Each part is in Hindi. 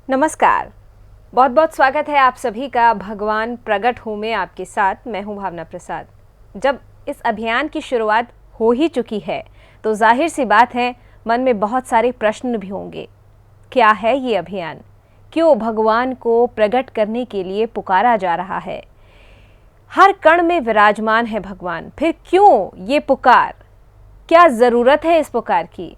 नमस्कार। बहुत बहुत स्वागत है आप सभी का भगवान प्रगट हूँ में आपके साथ। मैं हूँ भावना प्रसाद। जब इस अभियान की शुरुआत हो ही चुकी है तो जाहिर सी बात है मन में बहुत सारे प्रश्न भी होंगे। क्या है ये अभियान? क्यों भगवान को प्रकट करने के लिए पुकारा जा रहा है? हर कण में विराजमान है भगवान, फिर क्यों ये पुकार? क्या ज़रूरत है इस पुकार की?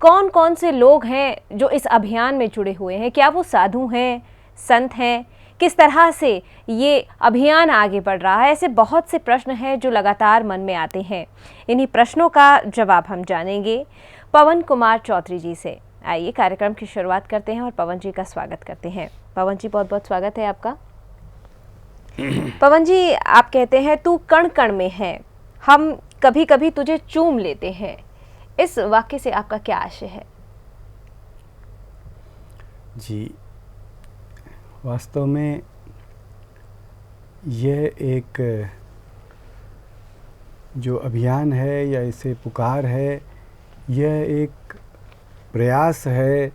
कौन कौन से लोग हैं जो इस अभियान में जुड़े हुए हैं? क्या वो साधु हैं, संत हैं? किस तरह से ये अभियान आगे बढ़ रहा है? ऐसे बहुत से प्रश्न हैं जो लगातार मन में आते हैं। इन्हीं प्रश्नों का जवाब हम जानेंगे पवन कुमार चौधरी जी से। आइए कार्यक्रम की शुरुआत करते हैं और पवन जी का स्वागत करते हैं। पवन जी, बहुत बहुत स्वागत है आपका। पवन जी, आप कहते हैं तू कण कण में है, हम कभी कभी तुझे चूम लेते हैं। इस वाक्य से आपका क्या आशय है? जी, वास्तव में यह एक जो अभियान है या इसे पुकार है, यह एक प्रयास है।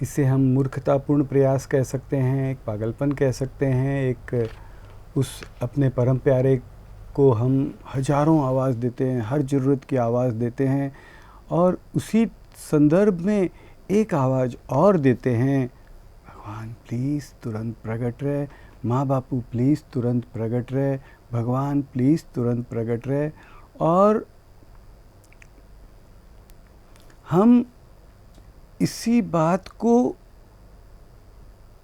इसे हम मूर्खतापूर्ण प्रयास कह सकते हैं, एक पागलपन कह सकते हैं। एक उस अपने परम प्यारे को हम हजारों आवाज़ देते हैं, हर ज़रूरत की आवाज़ देते हैं और उसी संदर्भ में एक आवाज़ और देते हैं, भगवान प्लीज़ तुरंत प्रकट रहे, माँ बापू प्लीज़ तुरंत प्रकट रहे, भगवान प्लीज़ तुरंत प्रकट रहे। और हम इसी बात को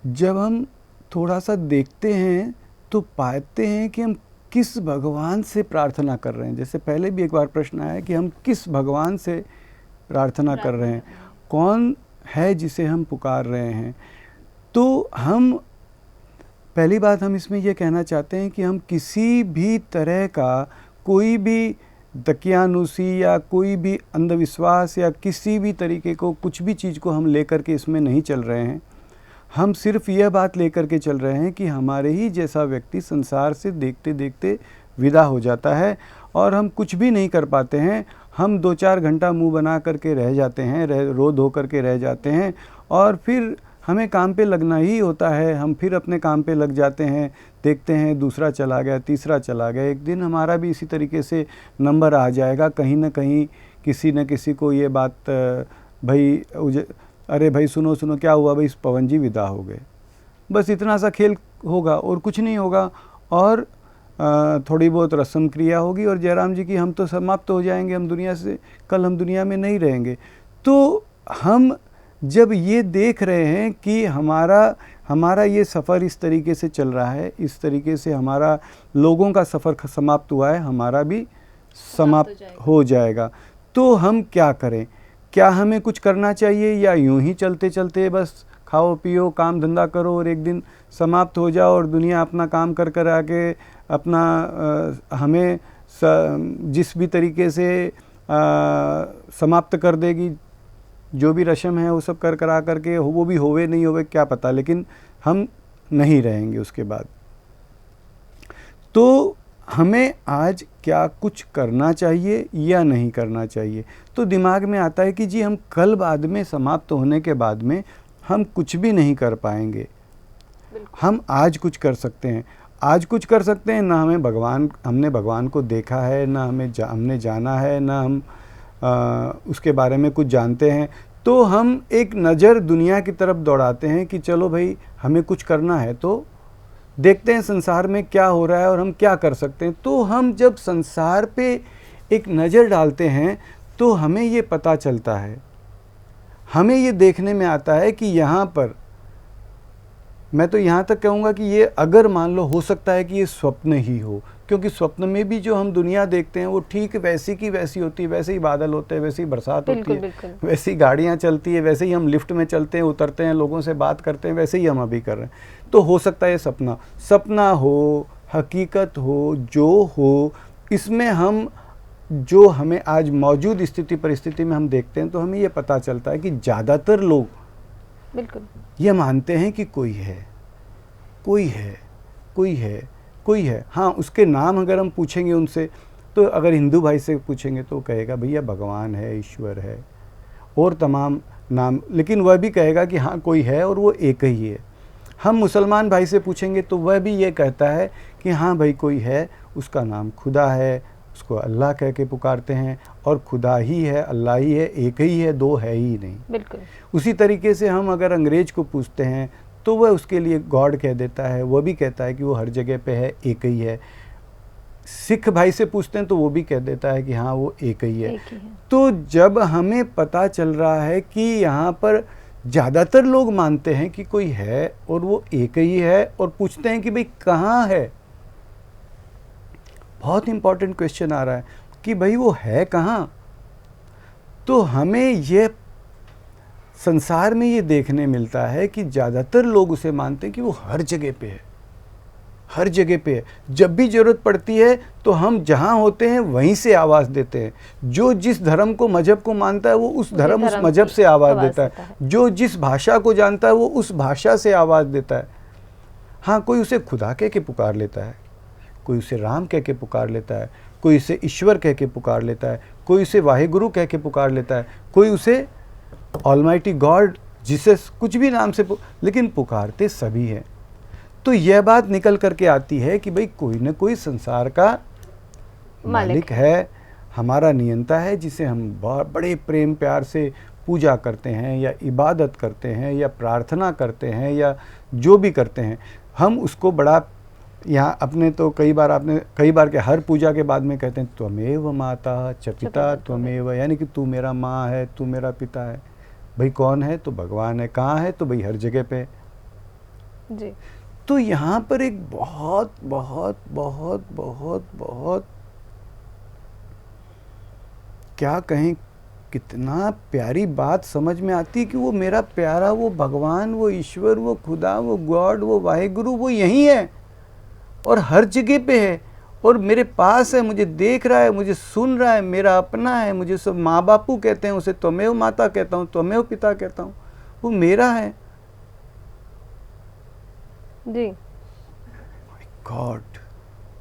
जब हम थोड़ा सा देखते हैं तो पाते हैं कि हम किस भगवान से प्रार्थना कर रहे हैं। जैसे पहले भी एक बार प्रश्न आया कि हम किस भगवान से प्रार्थना कर रहे हैं, कौन है जिसे हम पुकार रहे हैं। तो हम पहली बात हम इसमें यह कहना चाहते हैं कि हम किसी भी तरह का कोई भी दकियानुसी या कोई भी अंधविश्वास या किसी भी तरीके को कुछ भी चीज़ को हम लेकर के इसमें नहीं चल रहे हैं। हम सिर्फ यह बात लेकर के चल रहे हैं कि हमारे ही जैसा व्यक्ति संसार से देखते देखते विदा हो जाता है और हम कुछ भी नहीं कर पाते हैं। हम 2-4 घंटा मुंह बना करके रह जाते हैं, रो धो करके रह जाते हैं और फिर हमें काम पे लगना ही होता है। हम फिर अपने काम पे लग जाते हैं, देखते हैं दूसरा चला गया, तीसरा चला गया। एक दिन हमारा भी इसी तरीके से नंबर आ जाएगा। कहीं ना कहीं किसी न किसी को ये बात भाई अरे भाई सुनो सुनो क्या हुआ भाई, पवन जी विदा हो गए। बस इतना सा खेल होगा और कुछ नहीं होगा। और थोड़ी बहुत रस्म क्रिया होगी और जयराम जी की हम तो समाप्त हो जाएंगे, हम दुनिया से, कल हम दुनिया में नहीं रहेंगे। तो हम जब ये देख रहे हैं कि हमारा ये सफ़र इस तरीके से चल रहा है, इस तरीके से हमारा लोगों का सफ़र समाप्त हुआ है, हमारा भी समाप्त हो जाएगा। तो हम क्या करें? क्या हमें कुछ करना चाहिए या यूं ही चलते चलते बस खाओ पियो काम धंधा करो और एक दिन समाप्त हो जाओ और दुनिया अपना काम कर कर आके अपना हमें जिस भी तरीके से समाप्त कर देगी, जो भी रस्म है वो सब कर करा करके वो भी होवे नहीं होवे क्या पता, लेकिन हम नहीं रहेंगे उसके बाद। तो हमें आज क्या कुछ करना चाहिए या नहीं करना चाहिए? तो दिमाग में आता है कि जी हम कल बाद में समाप्त होने के बाद में हम कुछ भी नहीं कर पाएंगे, हम आज कुछ कर सकते हैं। आज कुछ कर सकते हैं, ना हमने भगवान को देखा है, ना हमने जाना है, ना हम उसके बारे में कुछ जानते हैं। तो हम एक नज़र दुनिया की तरफ दौड़ाते हैं कि चलो भाई हमें कुछ करना है तो देखते हैं संसार में क्या हो रहा है और हम क्या कर सकते हैं। तो हम जब संसार पे एक नज़र डालते हैं तो हमें ये पता चलता है, हमें ये देखने में आता है कि यहाँ पर मैं तो यहाँ तक कहूँगा कि ये अगर मान लो हो सकता है कि ये स्वप्न ही हो, क्योंकि स्वप्न में भी जो हम दुनिया देखते हैं वो ठीक वैसी की वैसी होती है, वैसे ही बादल होते हैं, वैसे ही बरसात होती है, वैसे ही गाड़ियाँ चलती है, वैसे ही हम लिफ्ट में चलते हैं, उतरते हैं, लोगों से बात करते हैं, वैसे ही हम अभी कर रहे हैं। तो हो सकता है ये सपना हो, हकीकत हो, जो हो, इसमें हम जो हमें आज मौजूद स्थिति परिस्थिति में हम देखते हैं तो हमें ये पता चलता है कि ज़्यादातर लोग बिल्कुल ये मानते हैं कि कोई है, कोई है, कोई है, कोई है। हाँ, उसके नाम अगर हम पूछेंगे उनसे, तो अगर हिंदू भाई से पूछेंगे तो कहेगा भैया भगवान है, ईश्वर है, और तमाम नाम, लेकिन वह भी कहेगा कि हाँ कोई है और वो एक ही है। हम मुसलमान भाई से पूछेंगे तो वह भी ये कहता है कि हाँ भाई कोई है, उसका नाम खुदा है, उसको अल्लाह कह के पुकारते हैं, और खुदा ही है, अल्लाह ही है, एक ही है, दो है ही नहीं। बिल्कुल। उसी तरीके से हम अगर अंग्रेज को पूछते हैं तो वह उसके लिए गॉड कह देता है, वह भी कहता है कि वो हर जगह पे है, एक ही है। सिख भाई से पूछते हैं तो वो भी कह देता है कि हाँ वो एक ही है। तो जब हमें पता चल रहा है कि यहाँ पर ज़्यादातर लोग मानते हैं कि कोई है और वो एक ही है, और पूछते हैं कि भाई कहाँ है, बहुत इंपॉर्टेंट क्वेश्चन आ रहा है कि भाई वो है कहाँ। तो हमें ये संसार में ये देखने मिलता है कि ज़्यादातर लोग उसे मानते हैं कि वो हर जगह पे है, हर जगह पे है। जब भी ज़रूरत पड़ती है तो हम जहाँ होते हैं वहीं से आवाज़ देते हैं। जो जिस धर्म को, मजहब को मानता है वो उस धर्म, उस मजहब से आवाज़ देता है। जो जिस भाषा को जानता है वो उस भाषा से आवाज़ देता है। हाँ, कोई उसे खुदा कह के पुकार लेता है, कोई उसे राम कह के पुकार लेता है, कोई उसे ईश्वर कह के पुकार लेता है, कोई उसे वाहेगुरु कह के पुकार लेता है, कोई उसे ऑलमाइटी गॉड, जीसस, कुछ भी नाम से लेकिन पुकारते सभी हैं। तो यह बात निकल करके आती है कि भाई कोई न कोई संसार का मालिक है, हमारा नियंता है, जिसे हम बड़े प्रेम प्यार से पूजा करते हैं या इबादत करते हैं या प्रार्थना करते हैं या जो भी करते हैं, हम उसको बड़ा, यहाँ अपने तो कई बार के हर पूजा के बाद में कहते हैं त्वमेव माता च पिता त्वमेव, यानी कि तू मेरा माँ है, तू मेरा पिता है। भाई कौन है? तो भगवान है। कहाँ है? तो भाई हर जगह पे जी। तो यहाँ पर एक बहुत बहुत बहुत बहुत बहुत क्या कहें, कितना प्यारी बात समझ में आती है कि वो मेरा प्यारा, वो भगवान, वो ईश्वर, वो खुदा, वो गॉड, वो वाहेगुरु, वो यही है और हर जगह पे है और मेरे पास है, मुझे देख रहा है, मुझे सुन रहा है, मेरा अपना है। मुझे सब माँ बापू कहते हैं, उसे त्वमेव माता कहता हूँ, त्वमेव पिता कहता हूँ, वो मेरा है। जी। गॉड,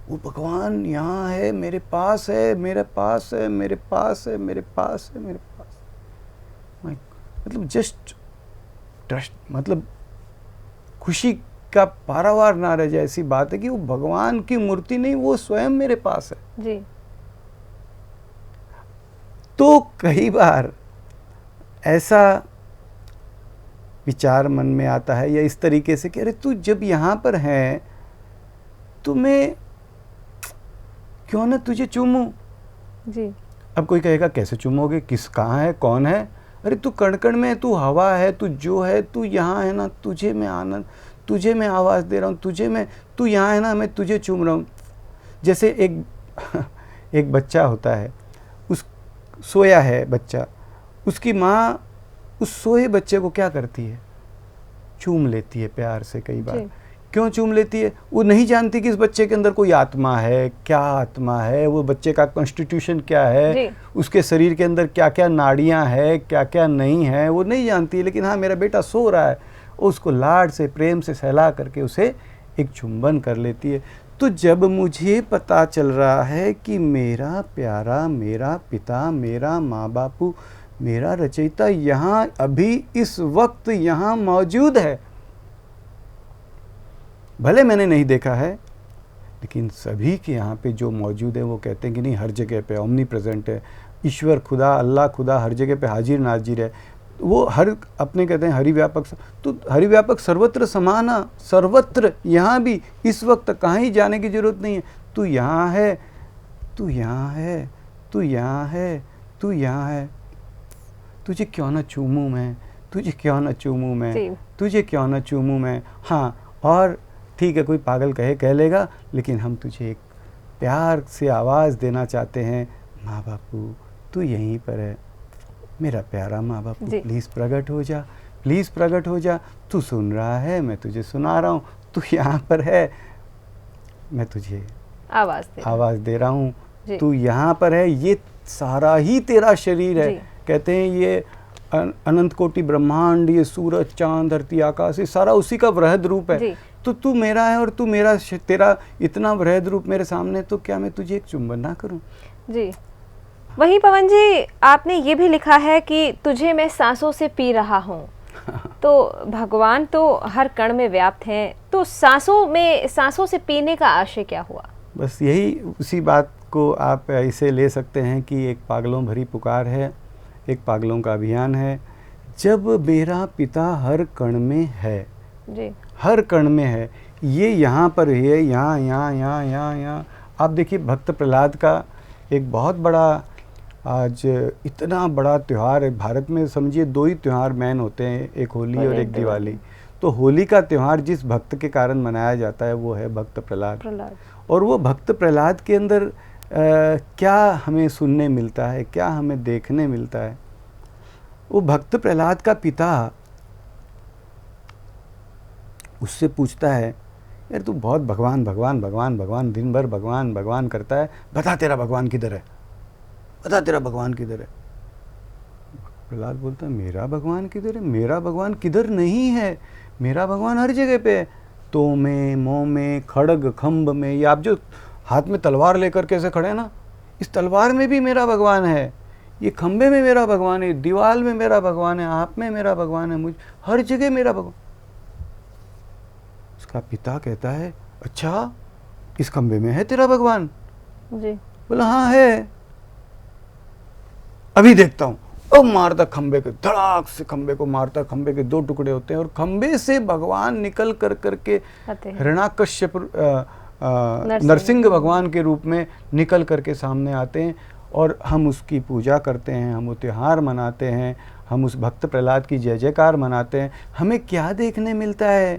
वो भगवान यहाँ है, मेरे पास है, मेरे पास है, मेरे पास है, मेरे पास है, मेरे पास। मतलब जस्ट ट्रस्ट, मतलब खुशी का पारावार ना रह जाए, ऐसी बात है कि वो भगवान की मूर्ति नहीं, वो स्वयं मेरे पास है। जी। तो कई बार ऐसा विचार मन में आता है या इस तरीके से कि अरे तू जब यहाँ पर है तो मैं क्यों ना तुझे चूमूं। जी। अब कोई कहेगा कैसे चूमोगे, किस, कहाँ है, कौन है? अरे तू कण कण में, तू हवा है, तू जो है, तू यहाँ है ना, तुझे मैं आनंद, तुझे मैं आवाज़ दे रहा हूँ, तुझे मैं, तू यहाँ है ना, मैं तुझे चूम रहा हूँ। जैसे एक बच्चा होता है, उस सोया है बच्चा, उसकी माँ उस सोए बच्चे को क्या करती है? चूम लेती है प्यार से। कई बार क्यों चूम लेती है? वो नहीं जानती कि इस बच्चे के अंदर कोई आत्मा है, क्या आत्मा है, वो बच्चे का कॉन्स्टिट्यूशन क्या है, उसके शरीर के अंदर क्या क्या नाड़ियाँ हैं, क्या क्या नहीं है, वो नहीं जानती। लेकिन हाँ, मेरा बेटा सो रहा है, उसको लाड से, प्रेम से सहला करके उसे एक चुंबन कर लेती है। तो जब मुझे पता चल रहा है कि मेरा प्यारा, मेरा पिता, मेरा माँ बापू, मेरा रचयिता यहाँ अभी इस वक्त यहाँ मौजूद है, भले मैंने नहीं देखा है, लेकिन सभी के यहाँ पे जो मौजूद है वो कहते हैं कि नहीं, हर जगह पे ओमनी प्रेजेंट है, ईश्वर खुदा, अल्लाह खुदा हर जगह पे हाजिर नाजिर है। वो हर अपने कहते हैं हरिव्यापक, तो हरिव्यापक सर्वत्र समाना, सर्वत्र, यहाँ भी इस वक्त कहाँ ही जाने की जरूरत नहीं है। तू यहाँ है, तू यहाँ है, तू यहाँ है, तू यहाँ है। तुझे क्यों ना चूमूं मैं, तुझे क्यों ना चूमूं मैं, तुझे क्यों ना चूमूं मैं। हाँ, और ठीक है, कोई पागल कह लेगा, लेकिन हम तुझे एक प्यार से आवाज़ देना चाहते हैं, माँ बापू तू यहीं पर है, मेरा प्यारा माँ बापू, प्लीज़ प्रकट हो जा, प्लीज़ प्रकट हो जा। तू सुन रहा है, मैं तुझे सुना रहा हूँ, तू यहाँ पर है, मैं तुझे आवाज़ दे रहा हूँ, तू यहाँ पर है, ये सारा ही तेरा शरीर है। कहते हैं ये अनंत कोटि ब्रह्मांड, ये सूरज चांद धरती आकाश, ये सारा उसी का वृहद रूप है। तो तू मेरा है और तू मेरा, तेरा इतना वृहद रूप मेरे सामने, तो क्या मैं तुझे एक चुंबन ना करूं? जी। वहीं पवन जी, आपने ये भी लिखा है कि तुझे मैं सांसों से पी रहा हूँ। तो भगवान तो हर कण में व्याप्त हैं, तो सांसों से पीने का आशय क्या हुआ? बस यही उसी बात को आप ऐसे ले सकते हैं कि एक पागलों भरी पुकार है, एक पागलों का अभियान है। जब मेरा पिता हर कण में है, जी, हर कण में है, ये यहाँ पर है, यहाँ यहाँ यहाँ यहाँ यहाँ। आप देखिए भक्त प्रहलाद का एक बहुत बड़ा, आज इतना बड़ा त्यौहार है भारत में। समझिए दो ही त्यौहार मेन होते हैं, एक होली और एक दिवाली। तो होली का त्यौहार जिस भक्त के कारण मनाया जाता है वो है भक्त प्रहलाद। और वो भक्त प्रहलाद के अंदर क्या हमें सुनने मिलता है, क्या हमें देखने मिलता है। वो भक्त प्रहलाद का पिता उससे पूछता है, यार तू बहुत भगवान भगवान भगवान भगवान दिन भर भगवान भगवान करता है, बता तेरा भगवान किधर है, बता तेरा भगवान किधर है। प्रहलाद बोलता है, मेरा भगवान किधर है? मेरा भगवान किधर नहीं है, मेरा भगवान हर जगह पे है। तो में, मोह में, खड़ग खंभ में, ये आप जो हाथ में तलवार लेकर कैसे खड़े हैं ना, इस तलवार में भी मेरा भगवान है, ये खंभे में मेरा भगवान है, दीवार में मेरा भगवान है, आप में मेरा भगवान है, मुझ हर जगह मेरा भगवान। उसका पिता कहता है, अच्छा इस खंभे में है तेरा भगवान? जी। बोला हाँ है, अभी देखता हूँ। और मारता खंबे के, धड़ाक से खंबे को मारता, खंबे के दो टुकड़े होते हैं और खंबे से भगवान निकल कर करके हिरण्याकश्यप नरसिंह भगवान के रूप में निकल करके सामने आते हैं। और हम उसकी पूजा करते हैं, हम वो त्योहार मनाते हैं, हम उस भक्त प्रहलाद की जय जयकार मनाते हैं। हमें क्या देखने मिलता है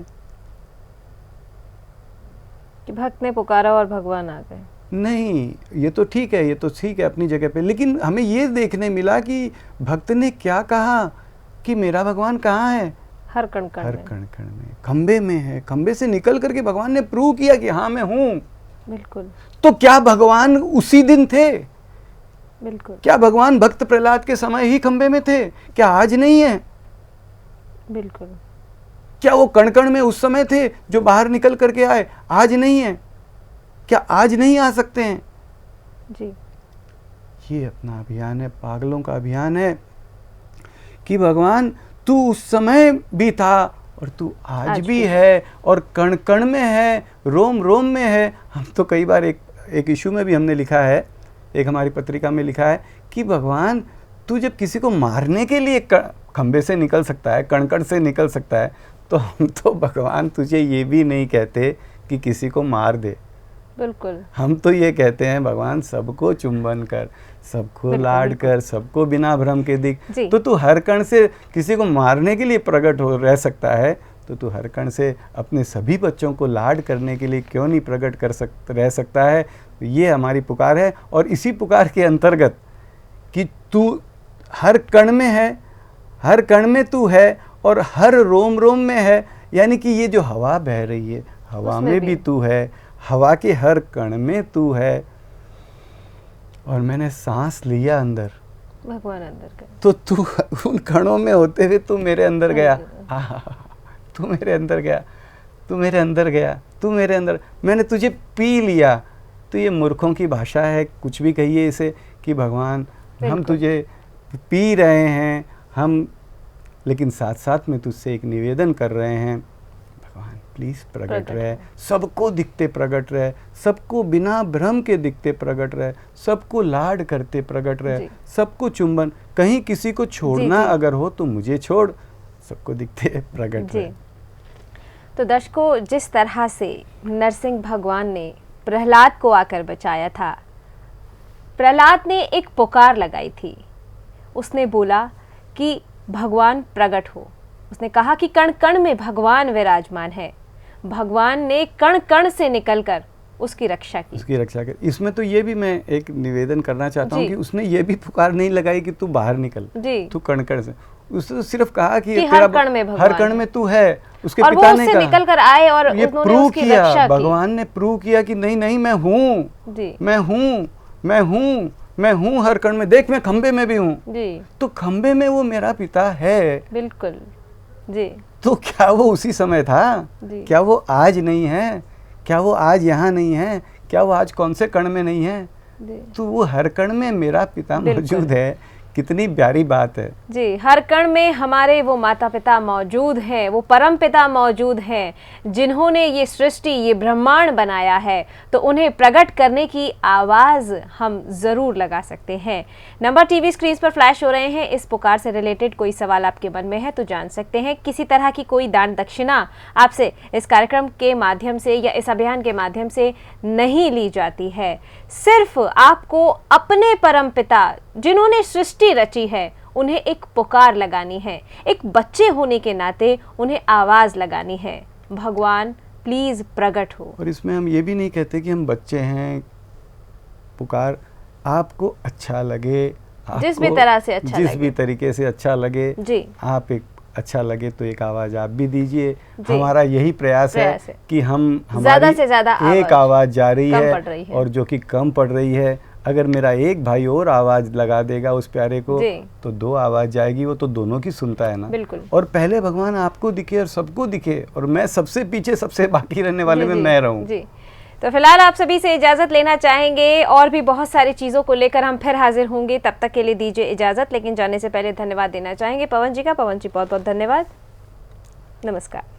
कि भक्त ने पुकारा और भगवान आ गए? नहीं, ये तो ठीक है, ये तो ठीक है अपनी जगह पे, लेकिन हमें ये देखने मिला कि भक्त ने क्या कहा कि मेरा भगवान कहाँ है? हर कण कण में, खंबे में है। खंबे से निकल करके भगवान ने प्रूव किया कि हाँ मैं हूँ। बिल्कुल। तो क्या भगवान उसी दिन थे? बिल्कुल। क्या भगवान भक्त प्रहलाद के समय ही खंबे में थे? क्या आज नहीं है? बिल्कुल। क्या वो कण कण में उस समय थे जो बाहर निकल करके आए, आज नहीं है? क्या आज नहीं आ सकते हैं? जी। ये अपना अभियान है, पागलों का अभियान है कि भगवान तू उस समय भी था और तू आज भी है, और कण कण में है, रोम रोम में है। हम तो कई बार एक इशू में भी हमने लिखा है, एक हमारी पत्रिका में लिखा है कि भगवान तू जब किसी को मारने के लिए खंबे से निकल सकता है, कण कण से निकल सकता है, तो हम तो भगवान तुझे ये भी नहीं कहते कि किसी को मार दे। बिल्कुल। हम तो ये कहते हैं भगवान सबको चुंबन कर, सबको लाड कर, सबको बिना भ्रम के दिख। तो तू हर कण से किसी को मारने के लिए प्रकट हो रह सकता है, तो तू हर कण से अपने सभी बच्चों को लाड करने के लिए क्यों नहीं प्रकट रह सकता है? तो ये हमारी पुकार है। और इसी पुकार के अंतर्गत कि तू हर कण में है, हर कण में तू है और हर रोम रोम में है, यानी कि ये जो हवा बह रही है, हवा में भी तू है, हवा के हर कण में तू है। और मैंने सांस लिया अंदर, भगवान अंदर गए, तो तू उन कणों में होते हुए तू मेरे अंदर गया। तू मेरे अंदर गया, तू मेरे अंदर गया, तू मेरे अंदर, मैंने तुझे पी लिया। तो ये मूर्खों की भाषा है, कुछ भी कहिए इसे, कि भगवान हम तुझे पी रहे हैं हम, लेकिन साथ साथ में तुझसे एक निवेदन कर रहे हैं, भगवान प्लीज़ प्रकट रहे, सबको दिखते प्रकट रहे, सबको बिना भ्रम के दिखते प्रकट रहे, सबको लाड करते प्रकट रहे, सबको चुंबन, कहीं किसी को छोड़ना अगर हो तो मुझे छोड़, सबको दिखते प्रकट रहे। तो दर्शकों, जिस तरह से नरसिंह भगवान ने प्रहलाद को आकर बचाया था, प्रहलाद ने एक पुकार लगाई थी। उसने बोला कि भगवान प्रकट हो। उसने कहा कि कण कण में भगवान विराजमान है। भगवान ने कण कण से निकलकर उसकी रक्षा की, उसकी रक्षा की। इसमें तो ये भी मैं एक निवेदन करना चाहता हूँ कि उसने ये भी पुकार नहीं लगाई कि तू बाहर निकल, तू कण कण से, उसने तो सिर्फ कहा कि हर कण में भगवान, हर कण में तू है। उसके और पिता वो ने कहा, निकल कर आए और ये प्रूव किया, भगवान ने प्रूव किया कि नहीं नहीं मैं हूँ, मैं हूँ, मैं हूँ, मैं हूँ हर कण में, देख मैं खंबे में भी हूँ। तो खंबे में वो मेरा पिता है। बिल्कुल जी। तो क्या वो उसी समय था? क्या वो आज नहीं है? क्या वो आज यहाँ नहीं है? क्या वो आज कौन से कण में नहीं है? जी। तो वो हर कण में मेरा पिता बिल्कुल। मौजूद है। कितनी प्यारी बात है। जी, हर कण में हमारे वो माता पिता मौजूद हैं, वो परम पिता मौजूद हैं, जिन्होंने ये सृष्टि, ये ब्रह्मांड बनाया है। तो उन्हें प्रकट करने की आवाज़ हम ज़रूर लगा सकते हैं। नंबर टीवी स्क्रीन पर फ्लैश हो रहे हैं। इस पुकार से रिलेटेड कोई सवाल आपके मन में है तो जान सकते हैं। किसी तरह की कोई दान दक्षिणा आपसे इस कार्यक्रम के माध्यम से या इस अभियान के माध्यम से नहीं ली जाती है। सिर्फ आपको अपने परम पिता जिन्होंने सृष्टि रची है उन्हें एक पुकार लगानी है। एक बच्चे होने के नाते उन्हें आवाज लगानी है, भगवान प्लीज प्रकट हो। और इसमें हम ये भी नहीं कहते कि हम बच्चे हैं। पुकार आपको अच्छा लगे, जिस भी तरह से अच्छा जिस लगे, भी तरीके से अच्छा लगे जी, आप एक अच्छा लगे तो एक आवाज़ आप भी दीजिए। हमारा यही प्रयास है कि हम ज़्यादा से ज़्यादा एक आवाज़ जा रही है और जो कि कम पड़ रही है। अगर मेरा एक भाई और आवाज़ लगा देगा उस प्यारे को तो 2 आवाज़ जाएगी, वो तो दोनों की सुनता है ना। बिल्कुल। और पहले भगवान आपको दिखे और सबको दिखे और मैं सबसे पीछे सबसे बाकी रहने वाले में मैं रहूं। जी। तो फिलहाल आप सभी से इजाज़त लेना चाहेंगे और भी बहुत सारी चीज़ों को लेकर हम फिर हाजिर होंगे। तब तक के लिए दीजिए इजाज़त, लेकिन जाने से पहले धन्यवाद देना चाहेंगे पवन जी का। पवन जी बहुत बहुत धन्यवाद, नमस्कार।